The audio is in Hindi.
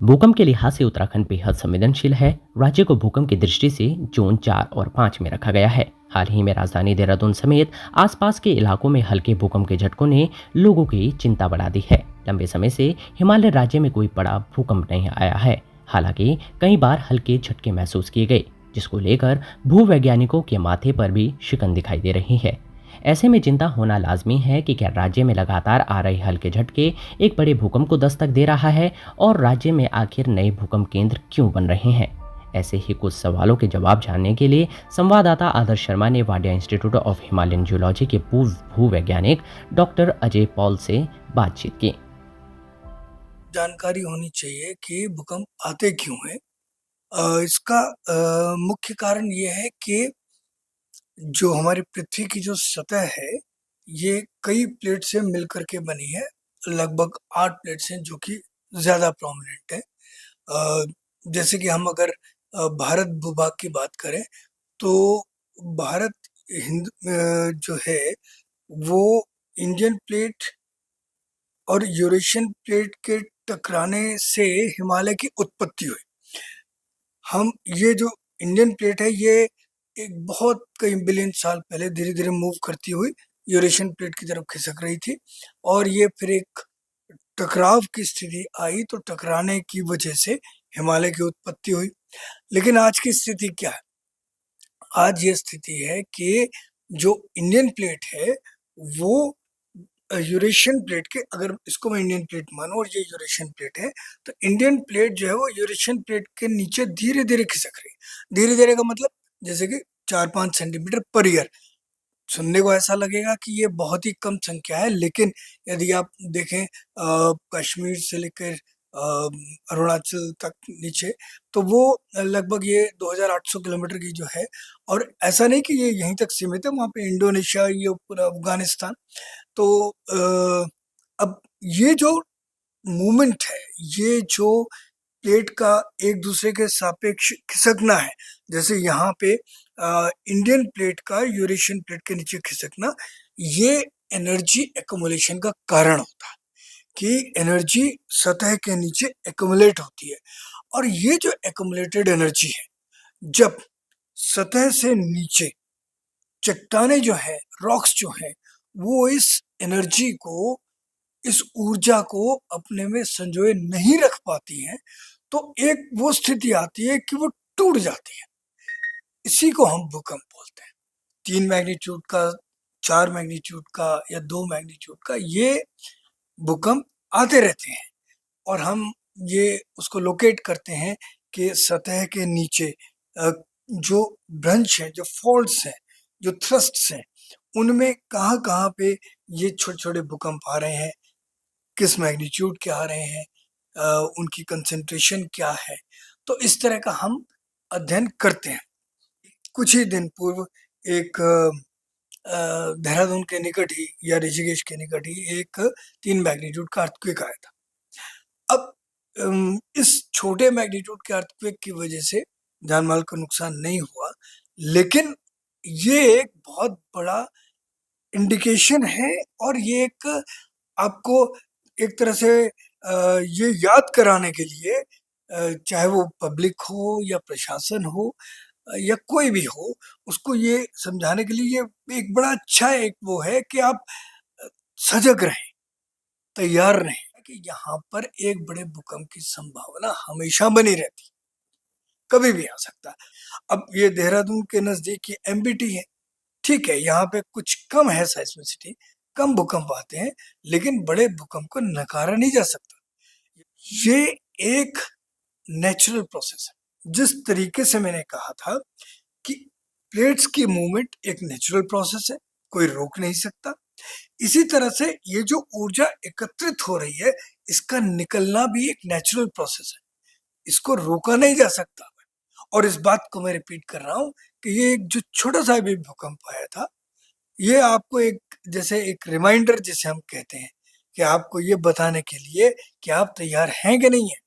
भूकंप के लिहाज से उत्तराखंड बेहद संवेदनशील है। राज्य को भूकंप की दृष्टि से जोन 4 और 5 में रखा गया है। हाल ही में राजधानी देहरादून समेत आसपास के इलाकों में हल्के भूकंप के झटकों ने लोगों की चिंता बढ़ा दी है। लंबे समय से हिमालय राज्य में कोई बड़ा भूकंप नहीं आया है। हालांकि कई बार हल्के झटके महसूस किए गए, जिसको लेकर भूवैज्ञानिकों के माथे पर भी शिकन दिखाई दे रही है। ऐसे में चिंता होना लाजमी है कि क्या राज्य में लगातार आ रहे हल्के झटके एक बड़े भूकंप को दस्तक दे रहा है, और राज्य में आखिर नए भूकंप केंद्र क्यों बन रहे हैं। ऐसे ही कुछ सवालों के जवाब जानने के लिए संवाददाता आदर्श शर्मा ने Wadia institute of Himalayan geology के पूर्व भूवैज्ञानिक डॉक्टर अजय पॉल से बातचीत की। जानकारी होनी चाहिए कि भूकंप आते क्यों हैं। इसका मुख्य कारण ये है कि जो हमारी पृथ्वी की जो सतह है, ये कई प्लेट से मिल कर के बनी है। लगभग 8 प्लेट्स हैं जो कि ज़्यादा प्रोमिनेंट है। जैसे कि हम अगर भारत भूभाग की बात करें, तो भारत जो है वो इंडियन प्लेट और यूरेशियन प्लेट के टकराने से हिमालय की उत्पत्ति हुई। हम ये जो इंडियन प्लेट है, ये एक बहुत कई बिलियन साल पहले धीरे धीरे मूव करती हुई यूरेशियन प्लेट की तरफ खिसक रही थी, और ये फिर एक टकराव की स्थिति आई, तो टकराने की वजह से हिमालय की उत्पत्ति हुई। लेकिन आज की स्थिति क्या है? आज ये स्थिति है कि जो इंडियन प्लेट है वो यूरेशियन प्लेट के, अगर इसको मैं इंडियन प्लेट मानूं और ये यूरेशियन प्लेट है, तो इंडियन प्लेट जो है वो यूरेशियन प्लेट के नीचे धीरे धीरे खिसक रही है। धीरे धीरे का मतलब जैसे कि 4-5 सेंटीमीटर पर ईयर। सुनने को ऐसा लगेगा कि ये बहुत ही कम संख्या है, लेकिन यदि आप देखें कश्मीर से लेकर अरुणाचल तक नीचे, तो वो लगभग ये 2800 किलोमीटर की जो है। और ऐसा नहीं कि ये यहीं तक सीमित है, वहाँ पे इंडोनेशिया, ये पूरा अफगानिस्तान। तो अब ये जो मूवमेंट है, ये जो प्लेट का एक दूसरे के सापेक्ष खिसकना है, जैसे यहाँ पे इंडियन प्लेट का यूरेशियन प्लेट के नीचे खिसकना, ये एनर्जी एक्युमुलेशन का कारण होता है कि एनर्जी सतह के नीचे एक्युमुलेट होती है। और ये जो एक्युमुलेटेड एनर्जी है, जब सतह से नीचे चट्टाने जो है, रॉक्स जो है, वो इस एनर्जी को, इस ऊर्जा को अपने में संजोए नहीं रख पाती हैं, तो एक वो स्थिति आती है कि वो टूट जाती है। इसी को हम भूकंप बोलते हैं। 3 मैग्नीट्यूड का, 4 मैग्नीट्यूड का या 2 मैग्नीट्यूड का ये भूकंप आते रहते हैं, और हम ये उसको लोकेट करते हैं कि सतह के नीचे जो ब्रंच है, जो फॉल्ट्स हैं, जो थ्रस्ट्स हैं, उनमें कहाँ-कहाँ पे ये छोटे-छोटे भूकंप आ रहे हैं, किस मैग्नीट्यूड के आ रहे हैं, उनकी कंसंट्रेशन क्या है। तो इस तरह का हम अध्ययन करते हैं। कुछ ही दिन पूर्व एक देहरादून के निकट ही या ऋषिकेश के निकट ही एक 3 मैग्नीट्यूड का अर्थक्वेक आया था। अब इस छोटे मैग्नीट्यूड के अर्थक्वेक की वजह से जान-माल का नुकसान नहीं हुआ, लेकिन ये एक बहुत बड़ा इंडिकेशन है, और ये एक आपको एक तरह से ये याद कराने के लिए, चाहे वो पब्लिक हो या प्रशासन हो या कोई भी हो, उसको ये समझाने के लिए ये एक बड़ा अच्छा एक वो है कि आप सजग रहें, तैयार रहें कि यहाँ पर एक बड़े भूकंप की संभावना हमेशा बनी रहती, कभी भी आ सकता है। अब ये देहरादून के नजदीक ये एमबीटी है, ठीक है, यहाँ पे कुछ कम है साइस्मिसिटी, कम भूकंप आते हैं, लेकिन बड़े भूकंप को नकारा नहीं जा सकता। ये एक नेचुरल प्रोसेस है। जिस तरीके से मैंने कहा था कि प्लेट्स की मूवमेंट एक नेचुरल प्रोसेस है, कोई रोक नहीं सकता। इसी तरह से ये जो ऊर्जा एकत्रित हो रही है, इसका निकलना भी एक नेचुरल प्रोसेस है, इसको रोका नहीं जा सकता। और इस बात को मैं रिपीट कर रहा हूँ कि ये एक जो छोटा सा भी भूकंप आया था, ये आपको एक, जैसे एक रिमाइंडर जिसे हम कहते हैं, कि आपको ये बताने के लिए कि आप तैयार हैं कि नहीं है।